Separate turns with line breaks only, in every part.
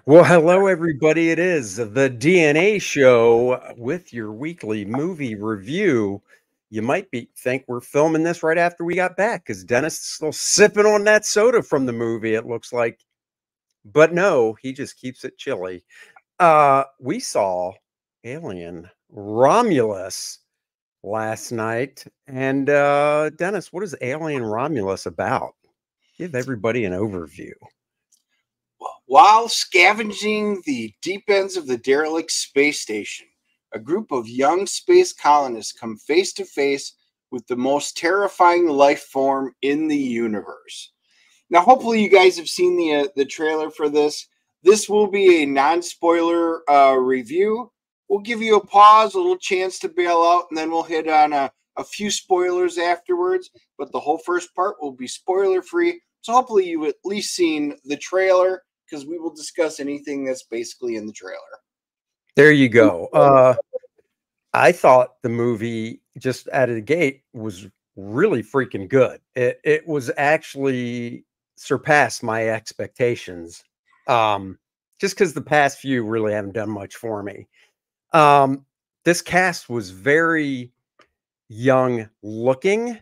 Well, hello, everybody. It is the DNA show with your weekly movie review. You might think we're filming this right after we got back because Dennis is still sipping on that soda from the movie, it looks like. But no, he just keeps it chilly. We saw Alien Romulus last night. And Dennis, what is Alien Romulus about? Give everybody an overview.
While scavenging the deep ends of the derelict space station, a group of young space colonists come face to face with the most terrifying life form in the universe. Now, hopefully, you guys have seen the trailer for this. This will be a non-spoiler review. We'll give you a pause, a little chance to bail out, and then we'll hit on a few spoilers afterwards. But the whole first part will be spoiler-free. So hopefully you've at least seen the trailer, because we will discuss anything that's basically in the trailer.
There you go. I thought the movie just out of the gate was really freaking good. It was actually surpassed my expectations. Just because the past few really haven't done much for me. This cast was very young looking.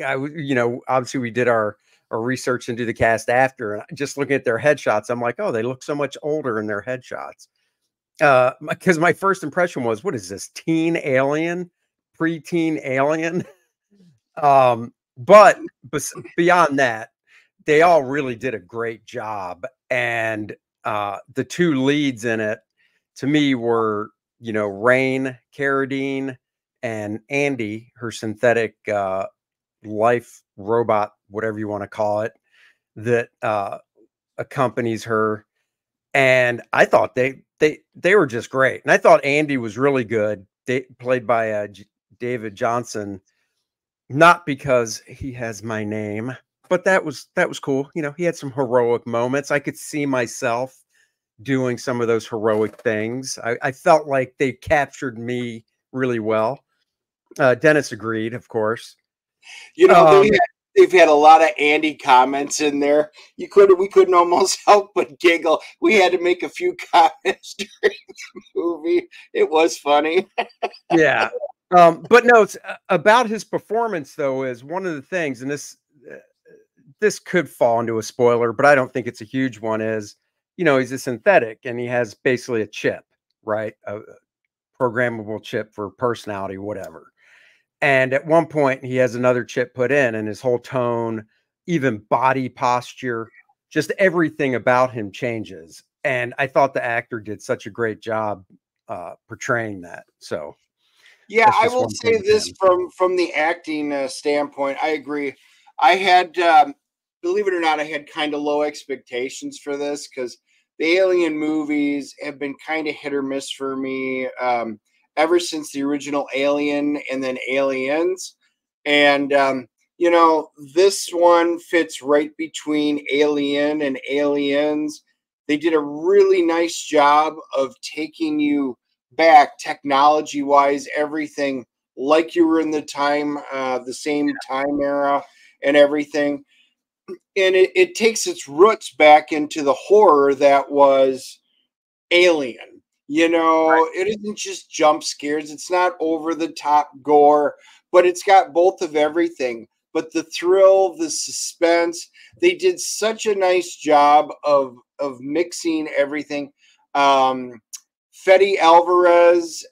Obviously we did our research into the cast after, and just looking at their headshots, I'm like, oh, they look so much older in their headshots. Because my first impression was, what is this, teen alien, preteen alien? But beyond that, they all really did a great job, and the two leads in it to me were, Rain Carradine and Andy, her synthetic life robot, whatever you want to call it, that accompanies her. And I thought they were just great. And I thought Andy was really good. Played by David Johnson, not because he has my name, but that was cool. He had some heroic moments. I could see myself doing some of those heroic things. I felt like they captured me really well. Dennis agreed, of course.
They've had a lot of Andy comments in there. We couldn't almost help but giggle. We had to make a few comments during the movie. It was funny.
Yeah. But no, it's about his performance, though, is one of the things, and this could fall into a spoiler, but I don't think it's a huge one, is, he's a synthetic and he has basically a chip, right? A programmable chip for personality, whatever. And at one point, he has another chip put in, and his whole tone, even body posture, just everything about him changes. And I thought the actor did such a great job portraying that. So,
yeah, I will say this from the acting standpoint. I agree. I had, believe it or not, I had kind of low expectations for this because the Alien movies have been kind of hit or miss for me. Ever since the original Alien and then Aliens. And, this one fits right between Alien and Aliens. They did a really nice job of taking you back technology-wise, everything like you were in the same time era and everything. And it takes its roots back into the horror that was Alien. Right. It isn't just jump scares. It's not over the top gore, but it's got both of everything. But the thrill, the suspense, they did such a nice job of mixing everything. Fede Alvarez,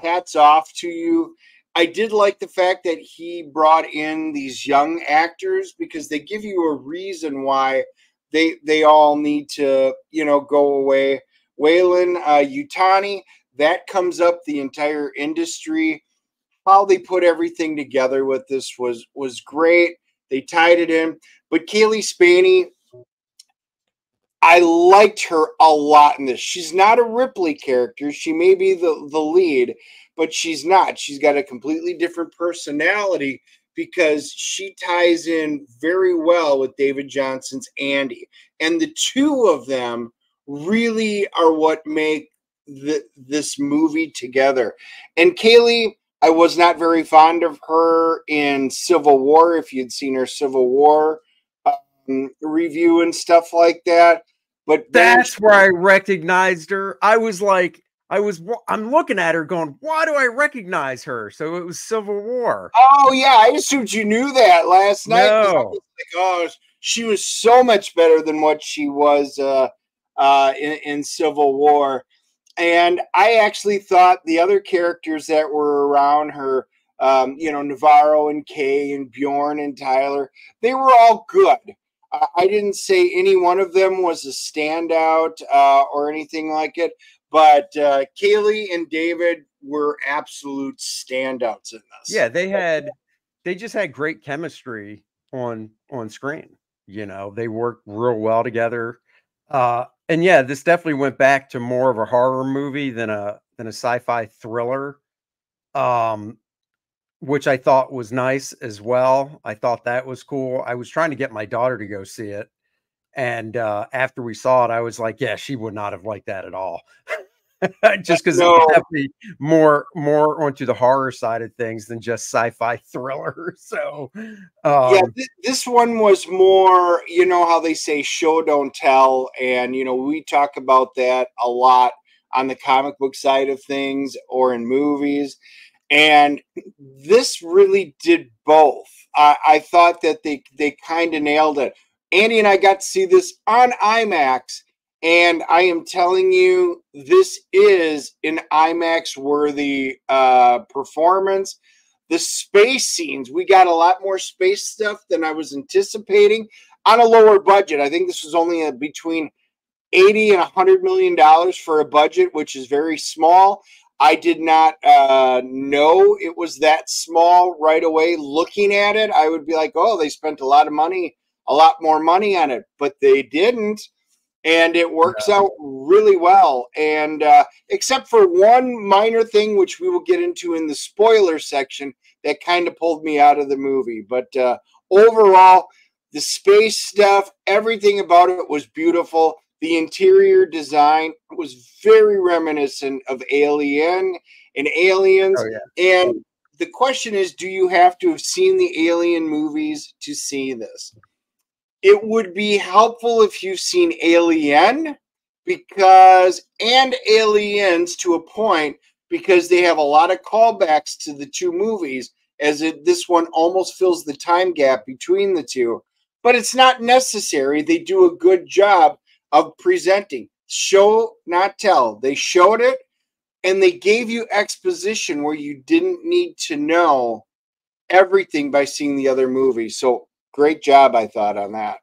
hats off to you. I did like the fact that he brought in these young actors because they give you a reason why they all need to, go away. Wayland Yutani, that comes up the entire industry. How they put everything together with this was great. They tied it in. But Kaylee Spaney, I liked her a lot in this. She's not a Ripley character. She may be the lead, but she's not. She's got a completely different personality because she ties in very well with David Johnson's Andy. And the two of them really are what make this movie together. And Kaylee, I was not very fond of her in Civil War, if you'd seen her Civil War review and stuff like that. But
that's where I recognized her. I was like, I'm looking at her going, why do I recognize her? So it was Civil War.
Oh yeah, I assumed you knew that last night. I
No.
was like, oh, she was so much better than what she was in Civil War. And I actually thought the other characters that were around her, you know, Navarro and Kay and Bjorn and Tyler, they were all good. I didn't say any one of them was a standout or anything like it, but Kaylee and David were absolute standouts in this.
Yeah, they just had great chemistry on screen. You know, they worked real well together. And yeah, this definitely went back to more of a horror movie than a sci-fi thriller. Um, which I thought was nice as well. I thought that was cool. I was trying to get my daughter to go see it. And after we saw it, I was like, yeah, she would not have liked that at all. Just because it was definitely more onto the horror side of things than just sci-fi thriller. So
yeah, this one was more, you know how they say show don't tell, and you know we talk about that a lot on the comic book side of things or in movies, and this really did both. I thought that they kind of nailed it. Andy and I got to see this on IMAX, and I am telling you, this is an IMAX worthy performance. The space scenes, we got a lot more space stuff than I was anticipating on a lower budget. I think this was only between 80 and $100 million for a budget, which is very small. I did not know it was that small right away. Looking at it, I would be like, oh, they spent a lot of money, a lot more money on it, but they didn't. And it works out really well. And except for one minor thing, which we will get into in the spoiler section, that kind of pulled me out of the movie. But overall, the space stuff, everything about it was beautiful. The interior design was very reminiscent of Alien and Aliens.
oh, yeah.
And the question is, do you have to have seen the Alien movies to see this? It would be helpful if you've seen Alien and Aliens to a point, because they have a lot of callbacks to the two movies, as this one almost fills the time gap between the two. But it's not necessary. They do a good job of presenting. Show, not tell. They showed it, and they gave you exposition where you didn't need to know everything by seeing the other movie. So great job, I thought, on that.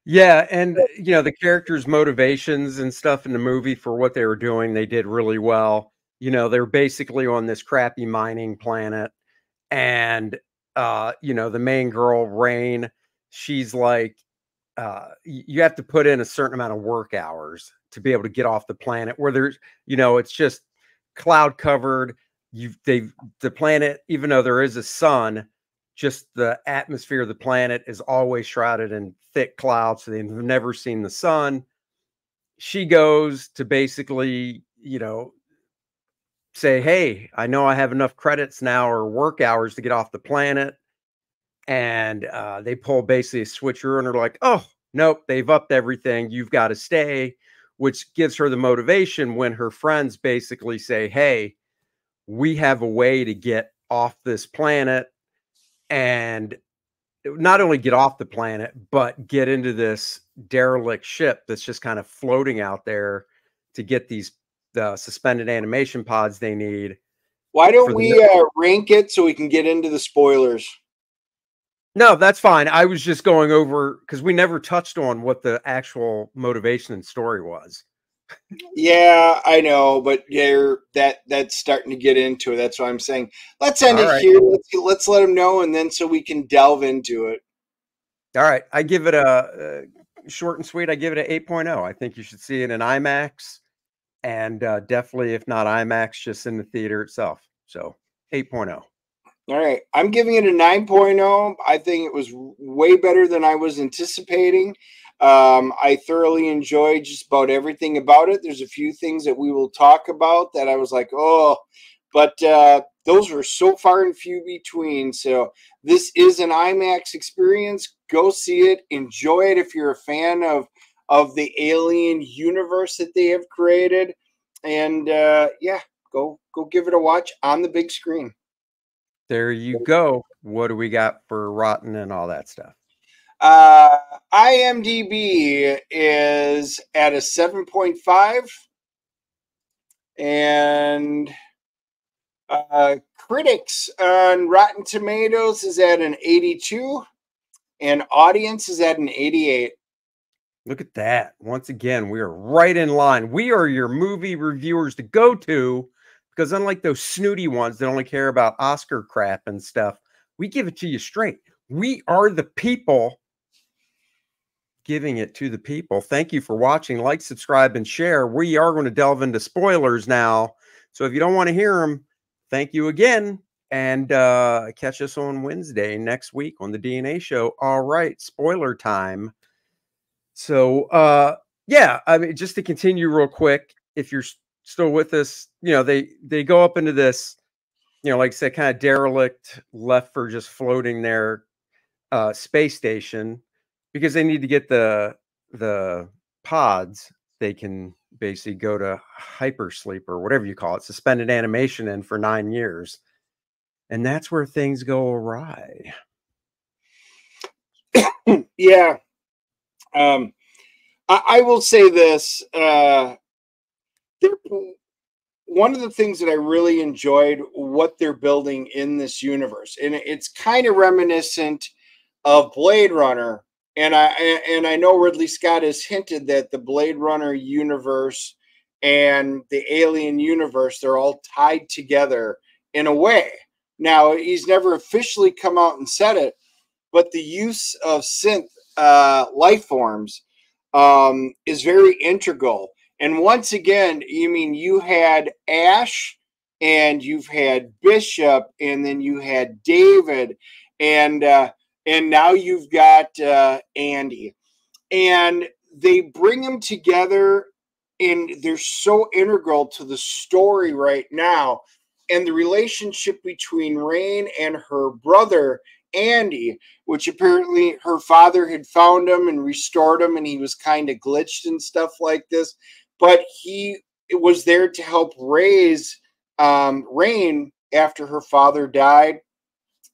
Yeah, and you know, the characters' motivations and stuff in the movie for what they were doing, they did really well. You know, they're basically on this crappy mining planet, and you know, the main girl, Rain, she's like, you have to put in a certain amount of work hours to be able to get off the planet where there's, you know, it's just cloud covered. The planet, even though there is a sun, just the atmosphere of the planet is always shrouded in thick clouds. So they've never seen the sun. She goes to basically, you know, say, hey, I know I have enough credits now or work hours to get off the planet. And they pull basically a switcher and are like, oh, nope, they've upped everything. You've got to stay, which gives her the motivation when her friends basically say, hey, we have a way to get off this planet and not only get off the planet, but get into this derelict ship that's just kind of floating out there to get the suspended animation pods they need.
Why don't we rank it so we can get into the spoilers?
No, that's fine. I was just going over because we never touched on what the actual motivation and story was.
Yeah, I know, but that's starting to get into it. That's what I'm saying. Let's end it here. Let's let them know, and then so we can delve into it.
All right, I give it a short and sweet. I give it an 8.0. I think you should see it in IMAX, and definitely, if not IMAX, just in the theater itself. So 8.0.
All right, I'm giving it a 9.0. I think it was way better than I was anticipating. I thoroughly enjoyed just about everything about it. There's a few things that we will talk about that I was like, oh, but those were so far and few between. So this is an IMAX experience. Go see it. Enjoy it if you're a fan of of the alien universe that they have created. And yeah, go give it a watch on the big screen.
There you go. What do we got for rotten and all that stuff?
IMDb is at a 7.5, and critics on Rotten Tomatoes is at an 82, and audience is at an 88.
Look at that. Once again, we are right in line. We are your movie reviewers to go to, because unlike those snooty ones that only care about Oscar crap and stuff, we give it to you straight. We are the people giving it to the people. Thank you for watching. Like, subscribe, and share. We are going to delve into spoilers now. So if you don't want to hear them, thank you again. And catch us on Wednesday next week on the DNA Show. All right, spoiler time. So yeah, I mean, just to continue real quick, if you're still with us, you know, they go up into this, you know, like I said, kind of derelict, left for just floating there, space station, because they need to get the pods. They can basically go to hypersleep or whatever you call it, suspended animation in for 9 years. And that's where things go awry.
Yeah. I will say this. One of the things that I really enjoyed what they're building in this universe, and it's kind of reminiscent of Blade Runner. And I know Ridley Scott has hinted that the Blade Runner universe and the Alien universe, they're all tied together in a way. Now, he's never officially come out and said it, but the use of synth life forms is very integral. And once again, you mean you had Ash, and you've had Bishop, and then you had David, and now you've got Andy, and they bring them together, and they're so integral to the story right now, and the relationship between Rain and her brother Andy, which apparently her father had found him and restored him, and he was kind of glitched and stuff like this, but he was there to help raise Rain after her father died,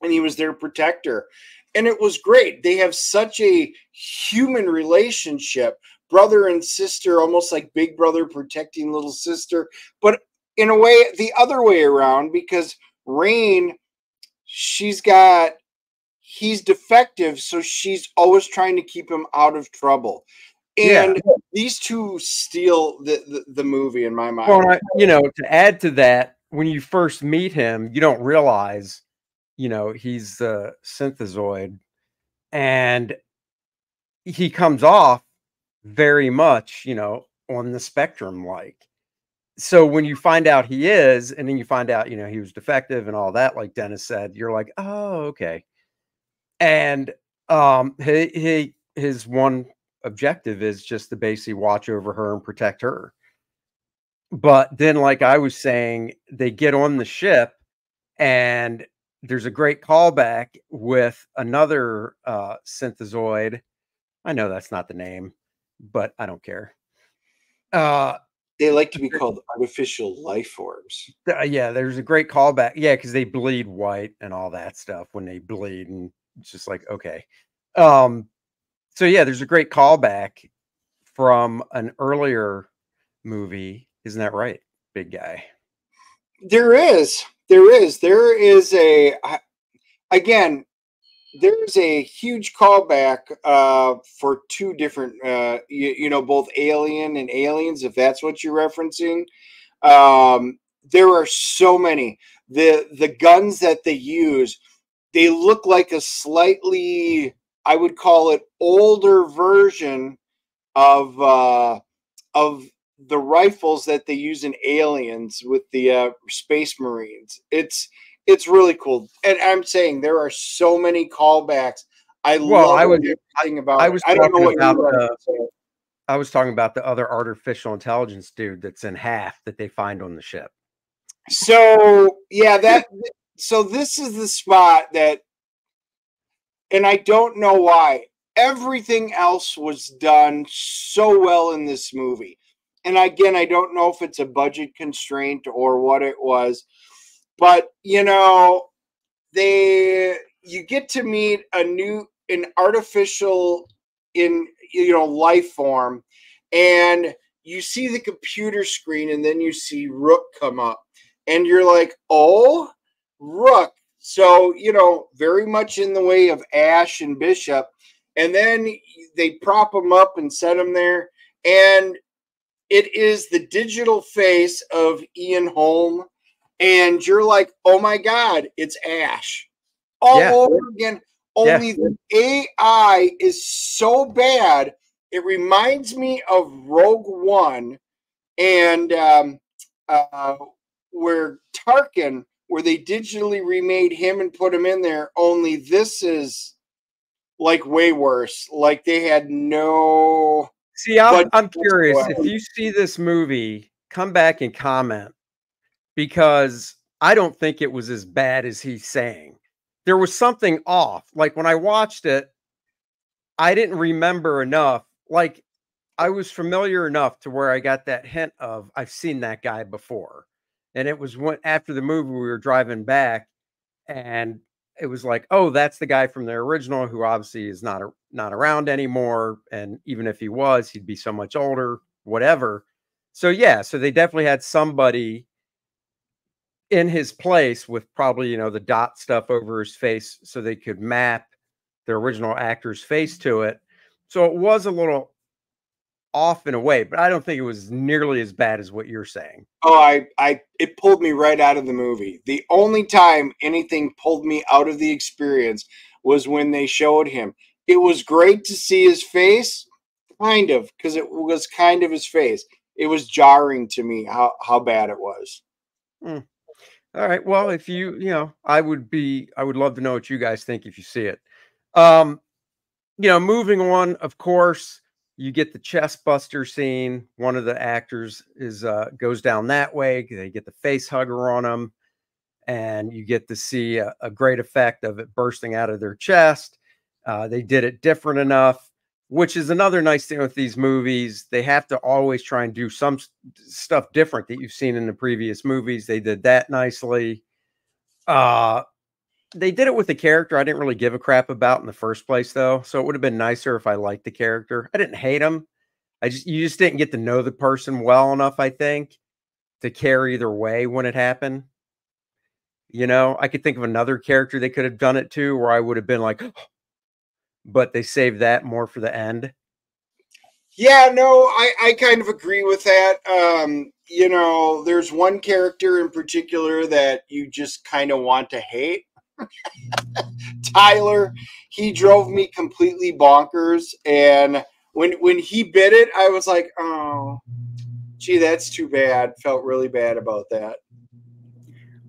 and he was their protector. And it was great. They have such a human relationship, brother and sister, almost like big brother protecting little sister, but in a way the other way around, because Rain, he's defective, so she's always trying to keep him out of trouble. And yeah, these two steal the movie in my mind.
Well, you know, to add to that, when you first meet him, you don't realize, you know, he's a synthezoid, and he comes off very much, you know, on the spectrum like. So when you find out he is, and then you find out, you know, he was defective and all that, like Dennis said, you're like, oh, okay. And his one objective is just to basically watch over her and protect her. But then, like I was saying, they get on the ship, and there's a great callback with another synthezoid. I know that's not the name, but I don't care.
They like to be called artificial life forms.
Yeah, there's a great callback. Yeah, because they bleed white and all that stuff when they bleed, and it's just like, okay. So yeah, there's a great callback from an earlier movie. Isn't that right, big guy?
There is a, again, there's a huge callback for two different, you know, both Alien and Aliens, if that's what you're referencing. There are so many. The guns that they use, they look like a slightly, I would call it, older version of the rifles that they use in Aliens with the Space Marines. It's really cool, and I'm saying there are so many callbacks. I love everything about it. I don't know what
I was talking about the other artificial intelligence dude that's in half that they find on the ship.
So yeah, so this is the spot that, and I don't know why. everything else was done so well in this movie. And again, I don't know if it's a budget constraint or what it was, but you know, you get to meet an artificial life form, and you see the computer screen, and then you see Rook come up, and you're like, oh, Rook. So, very much in the way of Ash and Bishop. And then they prop him up and set him there, and it is the digital face of Ian Holm, and you're like, oh my God, it's Ash all over again. Only the AI is so bad. It reminds me of Rogue One, and where Tarkin, where they digitally remade him and put him in there. Only this is like way worse. Like they had no.
See, I'm curious if you see this movie, come back and comment, because I don't think it was as bad as he's saying. There was something off. Like when I watched it, I didn't remember enough. Like I was familiar enough to where I got that hint of I've seen that guy before. And it was after the movie we were driving back, and it was like, oh, that's the guy from the original who obviously is not around anymore. And even if he was, he'd be so much older, whatever. So yeah, so they definitely had somebody in his place with probably, the dot stuff over his face so they could map the original actor's face to it. So it was a little off in a way, but I don't think it was nearly as bad as what you're saying.
Oh, it pulled me right out of the movie. The only time anything pulled me out of the experience was when they showed him. It was great to see his face, kind of, because it was kind of his face. It was jarring to me how bad it was.
All right. Well, if I would love to know what you guys think if you see it. Moving on, of course, you get the chest buster scene. One of the actors goes down that way. They get the face hugger on them, and you get to see a great effect of it bursting out of their chest. They did it different enough, which is another nice thing with these movies. They have to always try and do some stuff different that you've seen in the previous movies. They did that nicely. They did it with a character I didn't really give a crap about in the first place, though. So it would have been nicer if I liked the character. I didn't hate him. You just didn't get to know the person well enough, I think, to care either way when it happened. I could think of another character they could have done it to where I would have been like, but they saved that more for the end.
Yeah, no, I kind of agree with that. There's one character in particular that you just kind of want to hate. Tyler, he drove me completely bonkers, and when he bit it, I was like, oh, gee, that's too bad. Felt really bad about that.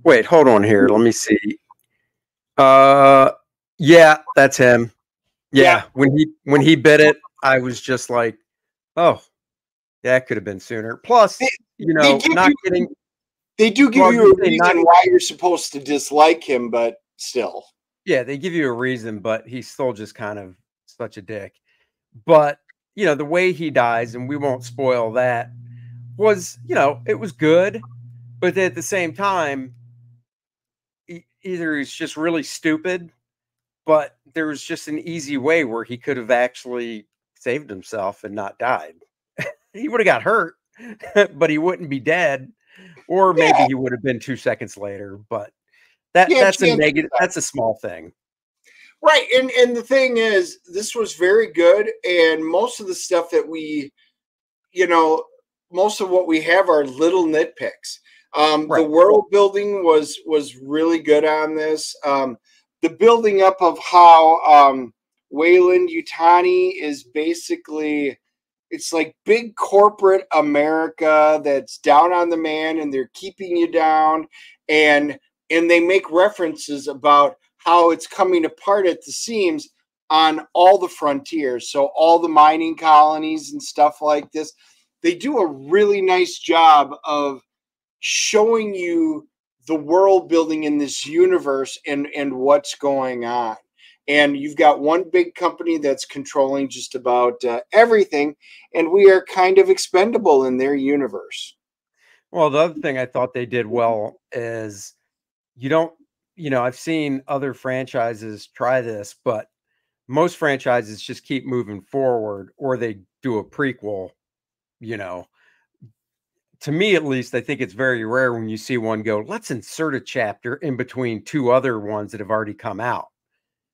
Wait, hold on here. Let me see. Yeah, that's him. Yeah. When he bit it, I was just like, oh, that could have been sooner. Plus,
they do give you a reason why you're supposed to dislike him, but still.
Yeah, they give you a reason, but he's still just kind of such a dick. But, the way he dies, and we won't spoil that, was, it was good. But at the same time, either he's just really stupid, but there was just an easy way where he could have actually saved himself and not died. He would have got hurt, but he wouldn't be dead. Or maybe he would have been 2 seconds later, but that's a negative. That's a small thing.
Right. And the thing is, this was very good. And most of the stuff that most of what we have are little nitpicks. Right. The world building was really good on this. The building up of how Weyland-Yutani is basically, it's like big corporate America that's down on the man, and they're keeping you down. And they make references about how it's coming apart at the seams on all the frontiers. So all the mining colonies and stuff like this, they do a really nice job of showing you the world building in this universe and what's going on. and you've got one big company that's controlling just about everything, and we are kind of expendable in their universe.
Well, the other thing I thought they did well is you don't, I've seen other franchises try this, but most franchises just keep moving forward or they do a prequel, you know. To me, at least, I think it's very rare when you see one go, let's insert a chapter in between two other ones that have already come out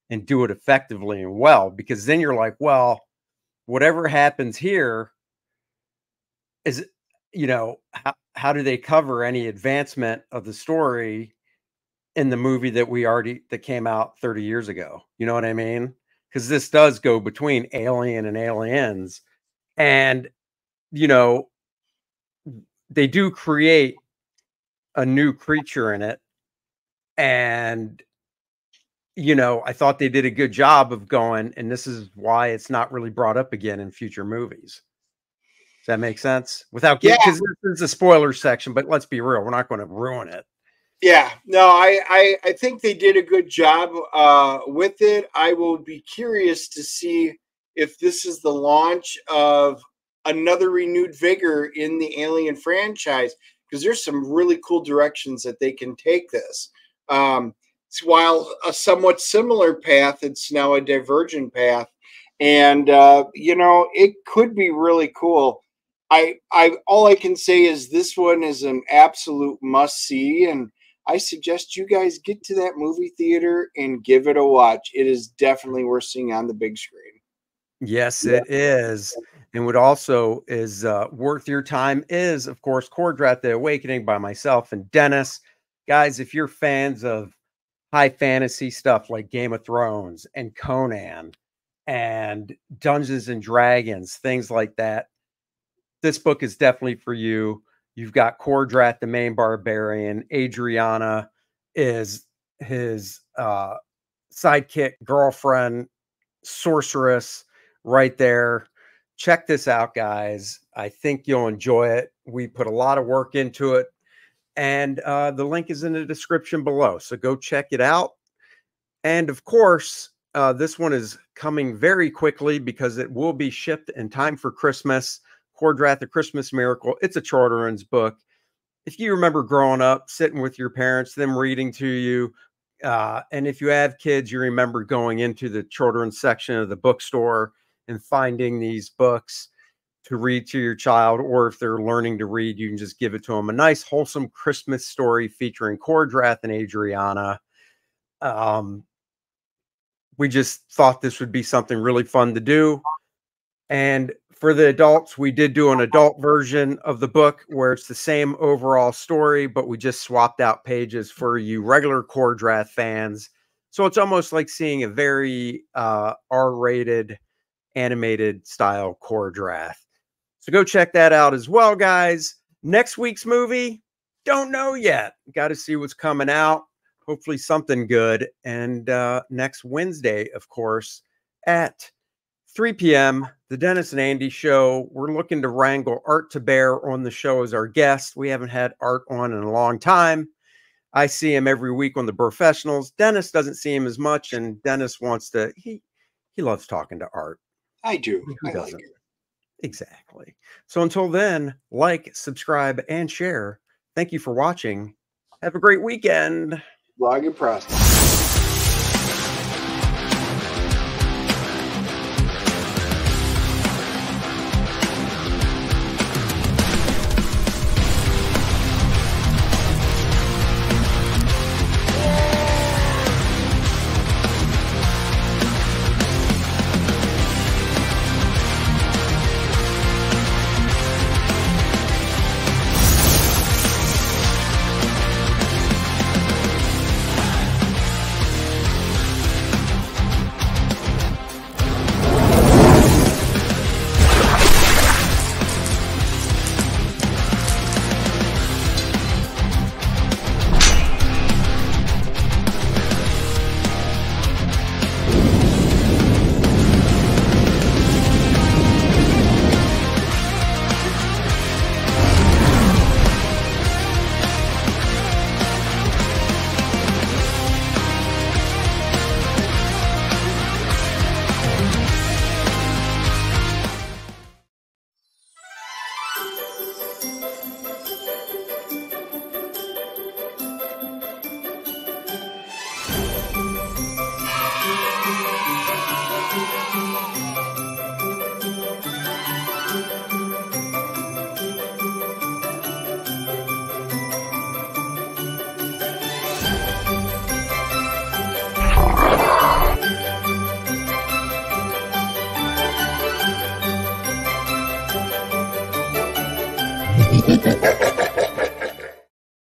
and do it effectively and well, because then you're like, well, whatever happens here is, how do they cover any advancement of the story in the movie that came out 30 years ago? You know what I mean? Because this does go between Alien and Aliens, and they do create a new creature in it, and I thought they did a good job of going, and this is why it's not really brought up again in future movies. Does that make sense? Without getting, because this is a spoiler section, but let's be real, we're not going to ruin it.
Yeah, no, I think they did a good job with it. I will be curious to see if this is the launch of another renewed vigor in the Alien franchise, because there's some really cool directions that they can take this. While a somewhat similar path, it's now a divergent path, and it could be really cool. I all I can say is this one is an absolute must see, and I suggest you guys get to that movie theater and give it a watch. It is definitely worth seeing on the big screen.
Yes, it is. And what also is worth your time is, of course, KOR-DRATH: The Awakening by myself and Dennis. Guys, if you're fans of high fantasy stuff like Game of Thrones and Conan and Dungeons and Dragons, things like that, this book is definitely for you. You've got KOR-DRATH, the main barbarian. Adriana is his sidekick, girlfriend, sorceress right there. Check this out, guys. I think you'll enjoy it. We put a lot of work into it, and the link is in the description below. So go check it out. And of course, this one is coming very quickly because it will be shipped in time for Christmas. KOR-DRATH: The Christmas Miracle. It's a children's book. If you remember growing up, sitting with your parents, them reading to you, and if you have kids, you remember going into the children's section of the bookstore and finding these books to read to your child, or if they're learning to read, you can just give it to them. A nice, wholesome Christmas story featuring KOR-DRATH and Adriana. We just thought this would be something really fun to do. And for the adults, we did do an adult version of the book where it's the same overall story, but we just swapped out pages for you regular KOR-DRATH fans. So it's almost like seeing a very R-rated animated style KOR-DRATH. So go check that out as well, guys. Next week's movie, don't know yet. Got to see what's coming out. Hopefully something good. And next Wednesday, of course, at 3 p.m., the Dennis and Andy Show. We're looking to wrangle Art to Bear on the show as our guest. We haven't had Art on in a long time. I see him every week on the Professionals. Dennis doesn't see him as much, and Dennis wants to, he loves talking to Art.
I do.
Who doesn't? Like it. Exactly. So until then, like, subscribe, and share. Thank you for watching. Have a great weekend.
Log and process.